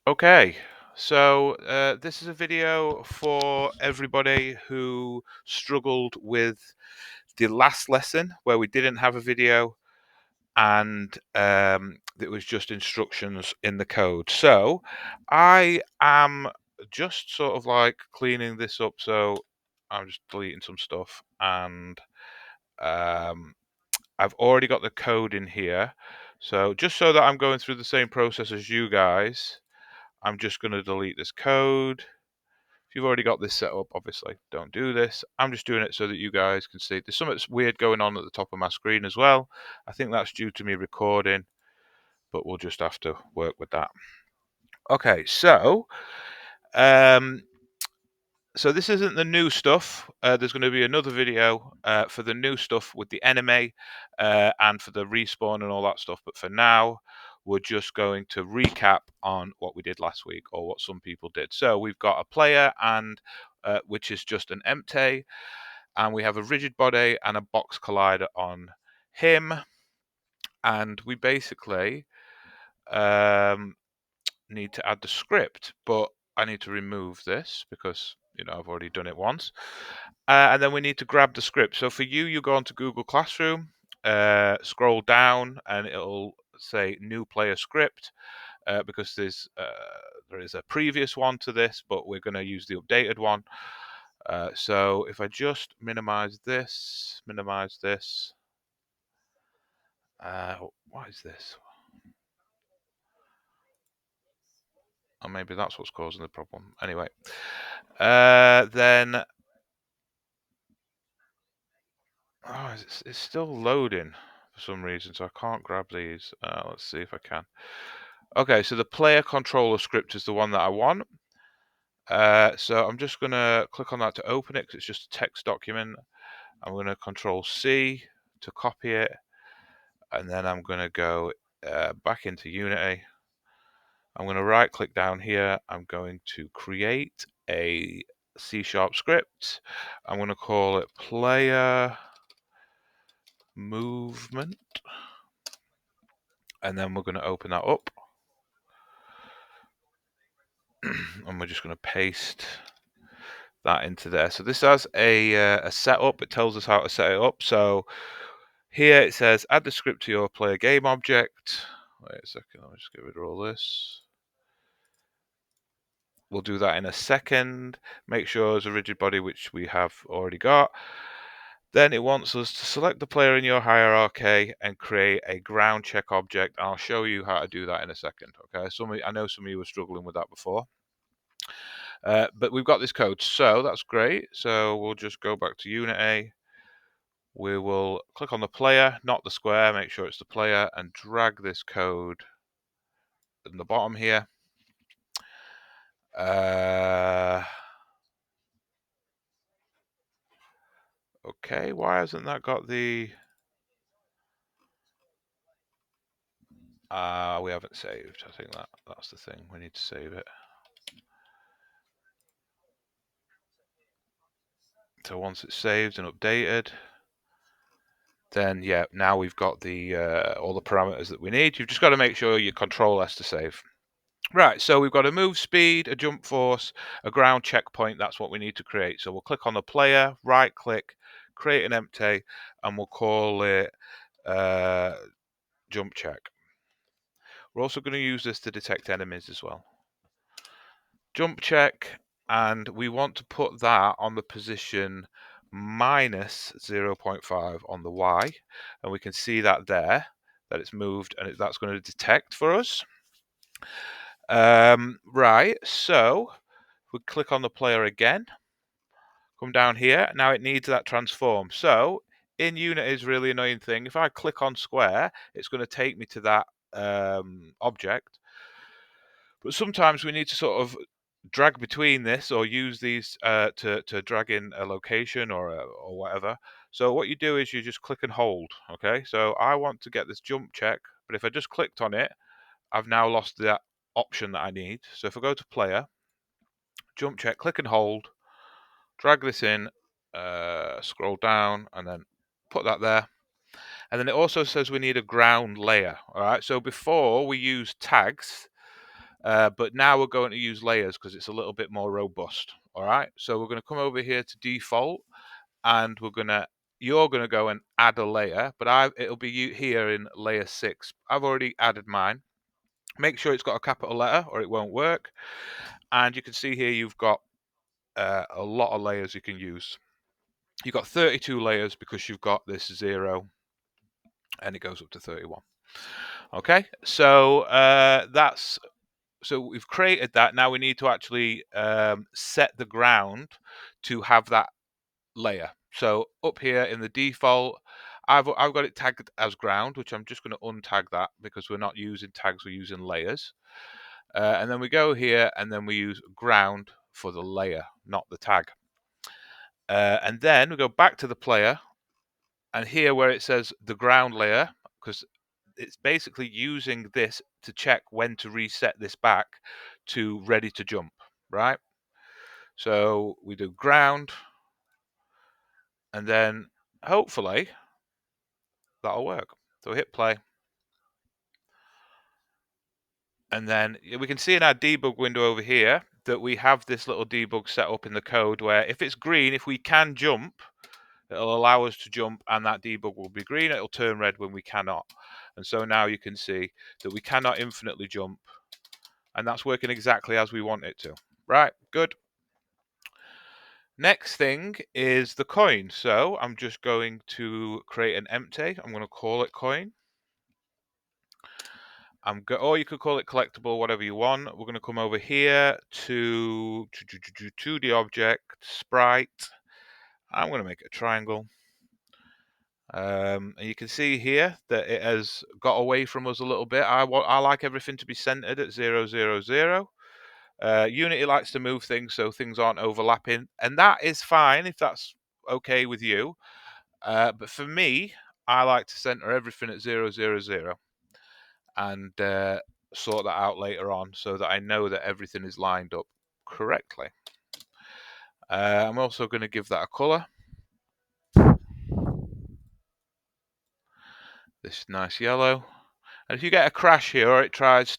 Okay, so this is a video for everybody who struggled with the last lesson where we didn't have a video and it was just instructions in the code. So I am just sort of like cleaning this up. So I'm just deleting some stuff and um, I've already got the code in here. So just so that I'm going through the same process as you guys, I'm just going to delete this code. If you've already got this set up, obviously don't do this. I'm just doing it so that you guys can see. There's something that's weird going on at the top of my screen as well. I think that's due to me recording, but we'll just have to work with that. Okay, um, so this isn't the new stuff. There's going to be another video for the new stuff with the enemy and for the respawn and all that stuff. But for now, we're just going to recap on what we did last week or what some people did. So we've got a player and which is just an empty, and we have a rigid body and a box collider on him, and we basically need to add the script, but I need to remove this because I've already done it once. And then we need to grab the script. So for you, you go onto Google Classroom, scroll down, and it'll say new player script because there is a previous one to this, but we're going to use the updated one. So if I just minimize this, what is this? Or maybe that's what's causing the problem. Anyway, then it's still loading for some reason, so I can't grab these. Let's see if I can. Okay, so the player controller script is the one that I want. So I'm just going to click on that to open it because it's just a text document. I'm going to Control C to copy it, and then I'm going to go back into Unity. I'm going to right click down here. I'm going to create a C# script. I'm going to call it player movement, and then we're going to open that up. And we're just going to paste that into there. So this has a setup. It tells us how to set it up. So here it says add the script to your player game object. Wait a second, I'll just get rid of all this. We'll do that in a second. Make sure there's a rigid body, which we have already got. Then it wants us to select the player in your hierarchy and create a ground check object. I'll show you how to do that in a second. Okay, I know some of you were struggling with that before. But we've got this code, so that's great. So we'll just go back to Unity. We will click on the player, not the square, make sure it's the player, and drag this code in the bottom here. Okay, why hasn't that got the... we haven't saved. I think that's the thing. We need to save it. So once it's saved and updated, then yeah, now we've got the all the parameters that we need. You've just got to make sure you Control S to save. Right, so we've got a move speed, a jump force, a ground checkpoint. That's what we need to create. So we'll click on the player, right click, create an empty, and we'll call it jump check. We're also going to use this to detect enemies as well. Jump check, and we want to put that on the position minus 0.5 on the Y, and we can see that there, that it's moved, and that's going to detect for us. Right, so we click on the player again, come down here. Now it needs that transform. So in Unity's really annoying thing, if I click on square, it's going to take me to that object. But sometimes we need to sort of drag between this or use these to drag in a location or whatever. So what you do is you just click and hold. Okay, so I want to get this jump check, but if I just clicked on it, I've now lost that option that I need. So if I go to player, jump check, click and hold, drag this in, scroll down, and then put that there. And then it also says we need a ground layer. All right, so before we use tags, But now we're going to use layers because it's a little bit more robust. All right, so we're going to come over here to default, and you're gonna go and add a layer, but it'll be here in layer 6. I've already added mine. Make sure it's got a capital letter or it won't work. And you can see here you've got a lot of layers you can use. You've got 32 layers because you've got this 0 and it goes up to 31. Okay, so so we've created that. Now we need to actually set the ground to have that layer. So up here in the default, I've got it tagged as ground, which I'm just going to untag that because we're not using tags, we're using layers. And then we go here and then we use ground for the layer, not the tag. And then we go back to the player, and here where it says the ground layer, because it's basically using this to check when to reset this back to ready to jump, right? So we do ground, and then hopefully that'll work. So hit play. And then we can see in our debug window over here that we have this little debug set up in the code where if it's green, if we can jump, it'll allow us to jump and that debug will be green. It'll turn red when we cannot. And so now you can see that we cannot infinitely jump, and that's working exactly as we want it to. Right, good. Next thing is the coin. So I'm just going to create an empty. I'm going to call it coin. Or you could call it collectible, whatever you want. We're going to come over here to the object sprite. I'm going to make it a triangle. And you can see here that it has got away from us a little bit. I like everything to be centered at 0, 0, 0. Unity likes to move things so things aren't overlapping, and that is fine if that's okay with you. But for me, I like to center everything at 0, 0, 0. And sort that out later on so that I know that everything is lined up correctly. I'm also going to give that a color. This nice yellow. And if you get a crash here or it tries,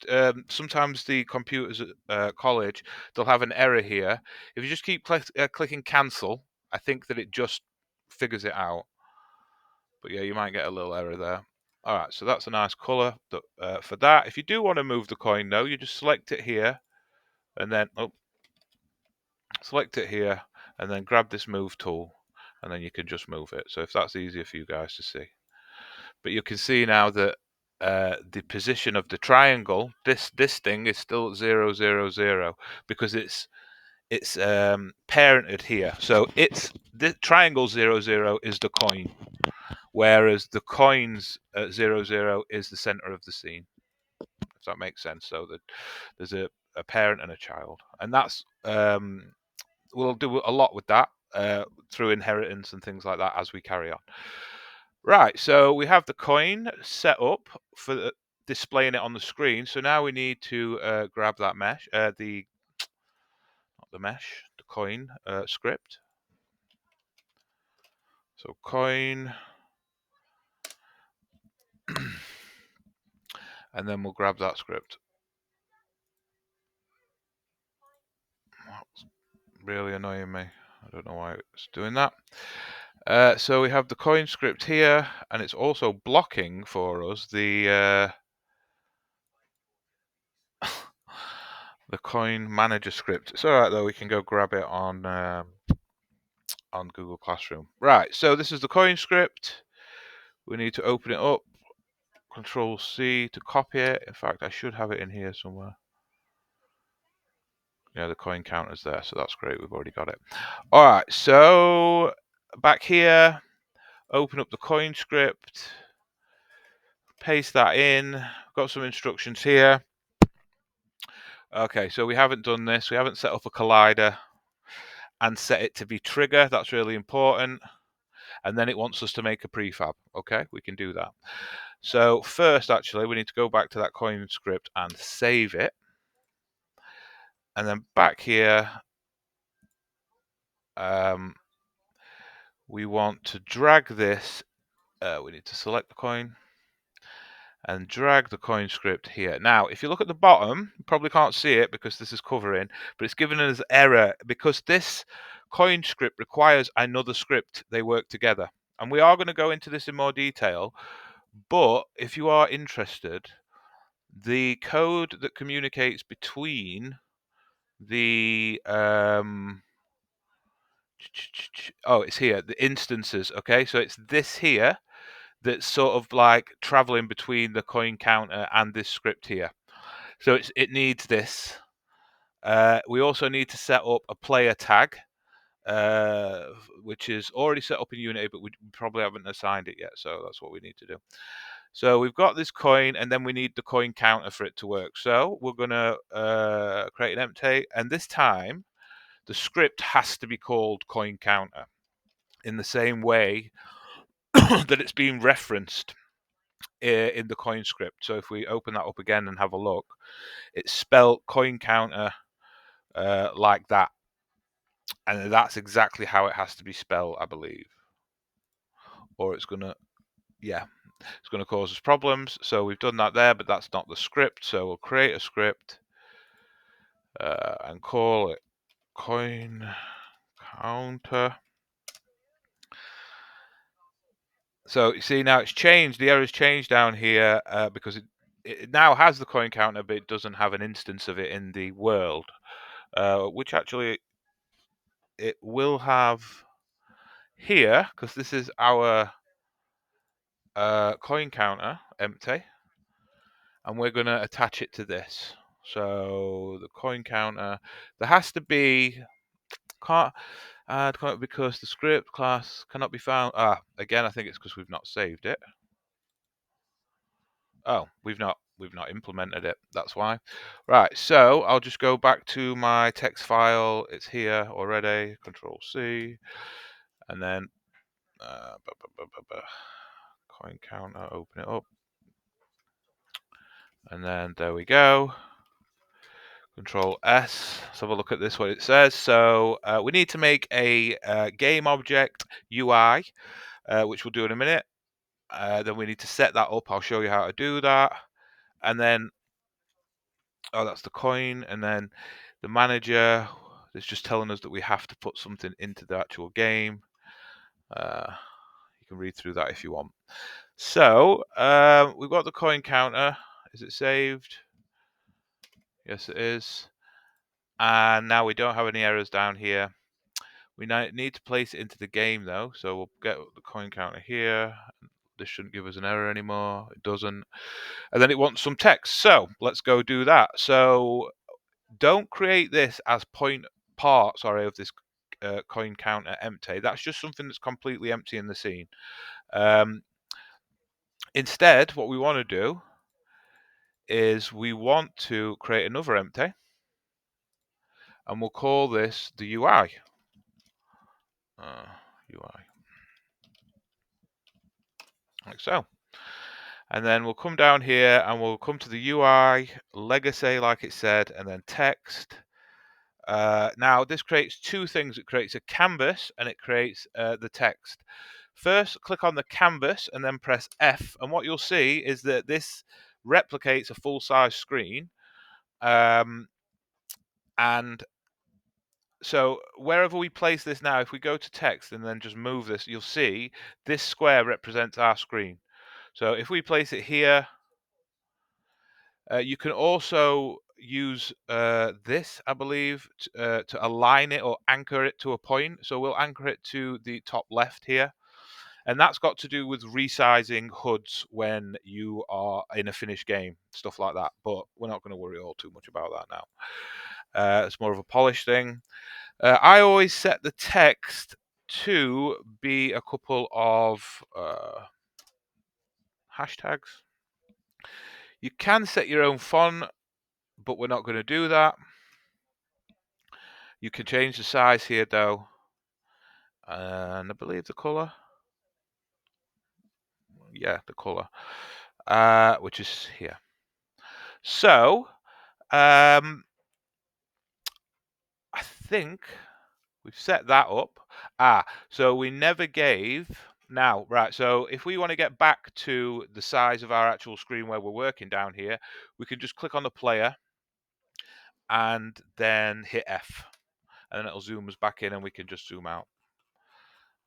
sometimes the computers at college, they'll have an error here. If you just keep clicking cancel, I think that it just figures it out. But yeah, you might get a little error there. All right, so that's a nice color for that. If you do want to move the coin, though, you just select it here and then select it here and then grab this move tool and then you can just move it. So if that's easier for you guys to see. But you can see now that the position of the triangle, this thing is still 0, 0, 0 because it's parented here. So the triangle 0, 0 is the coin, whereas the coins at 0, 0 is the center of the scene. If that makes sense. So that there's a parent and a child, and that's we'll do a lot with that through inheritance and things like that as we carry on. Right, so we have the coin set up for displaying it on the screen. So now we need to grab that mesh, not the mesh, the coin script. So coin, and then we'll grab that script. That's really annoying me. I don't know why it's doing that. So we have the coin script here, and it's also blocking for us the the coin manager script. It's all right though. We can go grab it on Google Classroom. Right. So this is the coin script. We need to open it up. Control C to copy it. In fact, I should have it in here somewhere. Yeah, the coin counter's there, so that's great. We've already got it. All right. So back here, open up the coin script. Paste that in. Got some instructions here. Okay, so we haven't done this. We haven't set up a collider and set it to be trigger. That's really important. And then it wants us to make a prefab. Okay, we can do that. So first, actually, we need to go back to that coin script and save it. And then back here, we want to drag this. We need to select the coin. and drag the coin script here. Now, if you look at the bottom, you probably can't see it because this is covering, but it's giving us error because this coin script requires another script. They work together. And we are going to go into this in more detail, but if you are interested, the code that communicates between the it's here, the instances. Okay, so it's this here that's sort of like traveling between the coin counter and this script here. So it needs this. We also need to set up a player tag, which is already set up in Unity, but we probably haven't assigned it yet. So that's what we need to do. So we've got this coin, and then we need the coin counter for it to work. So we're going to create an empty, and this time the script has to be called coin counter in the same way that it's being referenced in the coin script. So if we open that up again and have a look, it's spelled coin counter like that, and that's exactly how it has to be spelled, I believe. Or it's gonna, yeah, it's gonna cause us problems. So we've done that there, but that's not the script. So we'll create a script and call it coin counter. So you see now it's changed. The error's changed down here because it now has the coin counter, but it doesn't have an instance of it in the world, which actually it will have here because this is our coin counter empty, and we're going to attach it to this. So the coin counter, there has to be, can't add because the script class cannot be found. Again, I think it's because we've not saved it. Oh, we've not implemented it. That's why. Right. So I'll just go back to my text file. It's here already. Control C, and then coin counter. Open it up, and then there we go. Control S. Let's have a look at this. What it says. So we need to make a game object UI, which we'll do in a minute. Then we need to set that up. I'll show you how to do that, and then. Oh, that's the coin, and then the manager is just telling us that we have to put something into the actual game. You can read through that if you want. So we've got the coin counter. Is it saved? Yes, it is. And now we don't have any errors down here. We need to place it into the game though. So we'll get the coin counter here. This shouldn't give us an error anymore. It doesn't. And then it wants some text. So let's go do that. So don't create this as part of this coin counter empty. That's just something that's completely empty in the scene. Instead, what we want to do is we want to create another empty, and we'll call this the UI. UI. Like so. And then we'll come down here and we'll come to the UI, legacy like it said, and then text. Now this creates two things. It creates a canvas and it creates the text. First, click on the canvas and then press F. And what you'll see is that this replicates a full-size screen. And so wherever we place this now, if we go to text and then just move this, you'll see this square represents our screen. So if we place it here, you can also use this, I believe, to align it or anchor it to a point. So we'll anchor it to the top left here. And that's got to do with resizing HUDs when you are in a finished game, stuff like that. But we're not going to worry all too much about that now. It's more of a polish thing. I always set the text to be a couple of hashtags. You can set your own font, but we're not going to do that. You can change the size here though, and I believe the color. Yeah, the color, which is here. So I think we've set that up. So we never gave Now, right, so if we want to get back to the size of our actual screen where we're working down here, we can just click on the player and then hit F. And then it'll zoom us back in and we can just zoom out.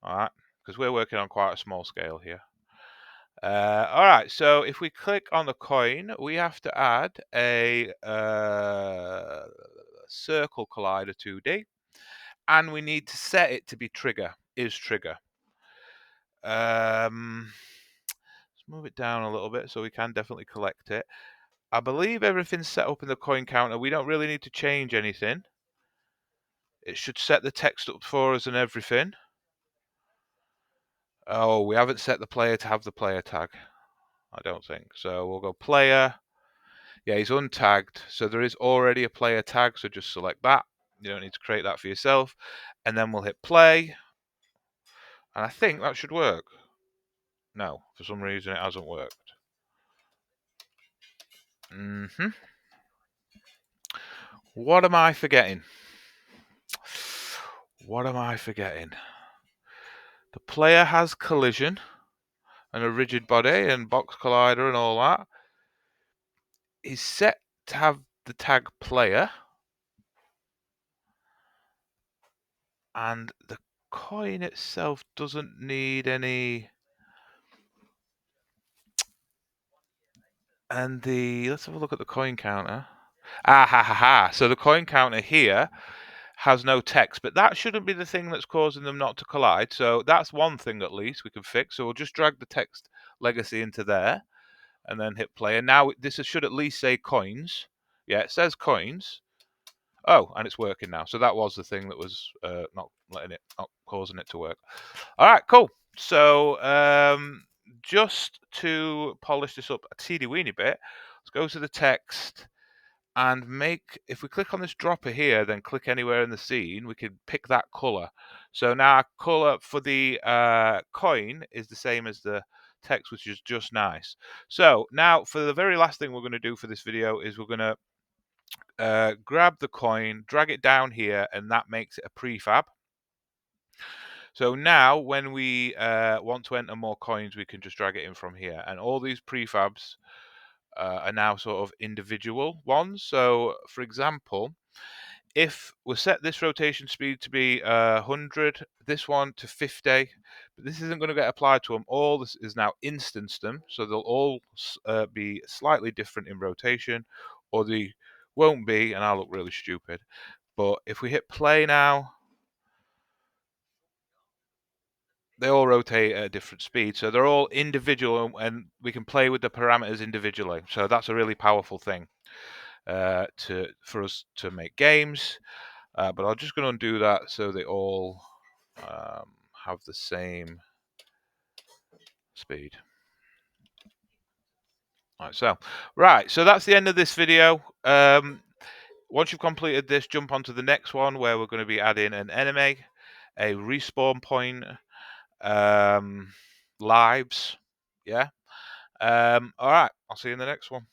All right, because we're working on quite a small scale here. All right, so if we click on the coin, we have to add a circle collider 2D, and we need to set it to be trigger, is trigger. Let's move it down a little bit so we can definitely collect it. I believe everything's set up in the coin counter. We don't really need to change anything. It should set the text up for us and everything. Oh, we haven't set the player to have the player tag. I don't think. So we'll go player. Yeah, he's untagged. So there is already a player tag. So just select that. You don't need to create that for yourself. And then we'll hit play. And I think that should work. No, for some reason it hasn't worked. What am I forgetting? What am I forgetting? The player has collision and a rigid body and box collider and all that. He's set to have the tag player. And the coin itself doesn't need any. And let's have a look at the coin counter. Ah ha ha ha. So the coin counter here has no text, but that shouldn't be the thing that's causing them not to collide. So that's one thing at least we can fix. So we'll just drag the text legacy into there and then hit play. And now this should at least say coins. Yeah, it says coins. Oh, and it's working now. So that was the thing that was not causing it to work. All right, cool. So just to polish this up a teeny weeny bit, let's go to the text and if we click on this dropper here, then click anywhere in the scene, we can pick that color. So now our color for the coin is the same as the text, which is just nice. So now for the very last thing we're going to do for this video is we're going to grab the coin, drag it down here, and that makes it a prefab. So now when we want to enter more coins, we can just drag it in from here. And all these prefabs are now sort of individual ones. So for example, if we set this rotation speed to be 100, this one to 50, but this isn't going to get applied to them. All this is now instanced them. So they'll all be slightly different in rotation, or they won't be, and I'll look really stupid. But if we hit play now, they all rotate at a different speed, so they're all individual, and we can play with the parameters individually. So that's a really powerful thing for us to make games. But I'm just going to undo that so they all have the same speed. Right, so that's the end of this video. Once you've completed this, jump onto the next one where we're going to be adding an enemy, a respawn point, lives. Yeah. All right, I'll see you in the next one.